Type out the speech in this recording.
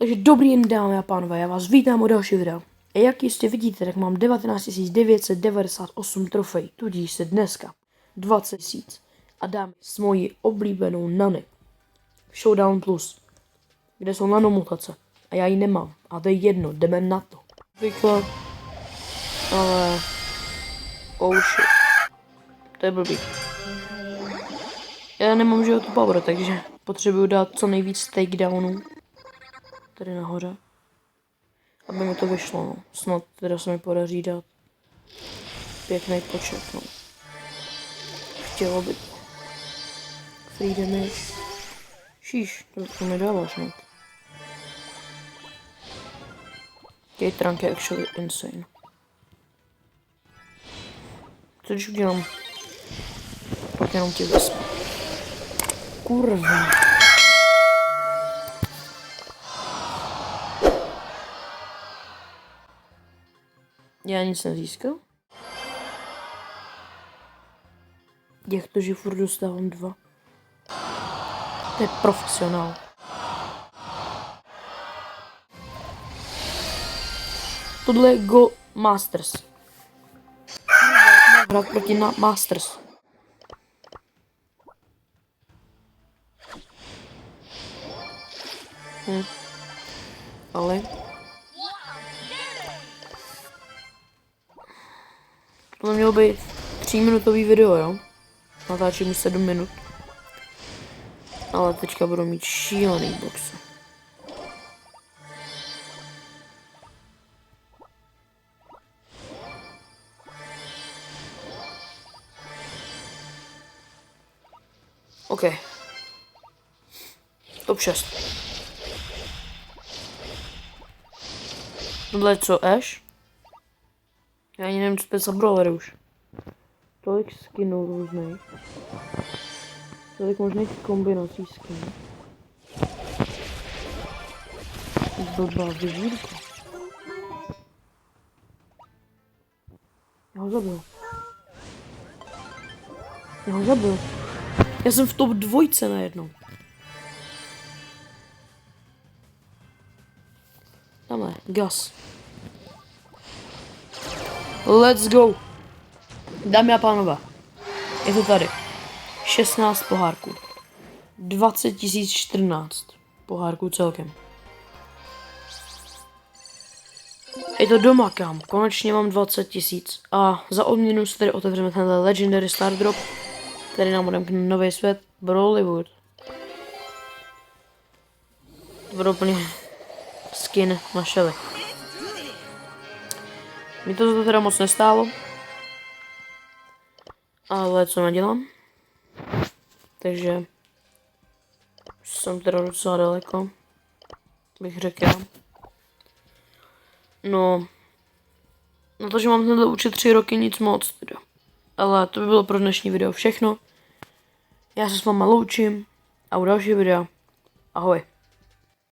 Takže dobrý den, dámy a pánové, já vás vítám u dalšího videa. A jak jistě vidíte, tak mám 19 998 trofejí, tudíž se dneska 20 000 a dám s mojí oblíbenou Nany. Showdown Plus, kde jsou nanomutace a já ji nemám. A to je jedno, jdeme na to. Zvykle, ale... Oh shit. To je blbý. Já nemám životu power, takže potřebuju dát co nejvíc takedownů. Tady nahoře. Aby mi to vyšlo, no. Snad teda se mi podaří dát pěkný počet, no. Chtělo by to. Free damage. Šíš, to mi dáváš, no. K-Trunk je actually insane. Co když udělám? Pak jenom tě vezmu. Kurva. Já nic nezískal? Jak to, že furt dostávám 2? To je profesionál. Tohle je Go Masters. Hrát proti na Masters. Ale... To mělo být 3minutový video, jo? Natáčím už 7 minut. Ale teďka budu mít šílený boxy. OK. Top 6. Tohle je co, Ash? Já ani nevím, co to je za brawler už. Tolik skinů různých. Tolik možných kombinací skinů. Blbá vyžírka. Já ho zabil. Já jsem v top 2 najednou. Tamhle, gas. Let's go. Dámy a pánové, je to tady. 16 pohárků. 20 014 pohárků celkem. Je to doma, kam. Konečně mám 20 000. A za odměnu si tady otevřeme tenhle Legendary Star Drop, který nám odemkne nový svět, Brawlywood. To bude úplně skin na Shelly. Mi to teda moc nestálo. Ale co nedělám? Takže jsem teda docela daleko, bych řekl. No, na to, že mám tenhle účet 3 roky, nic moc teda. Ale to by bylo pro dnešní video všechno. Já se s váma loučím a u dalšího videa. Ahoj.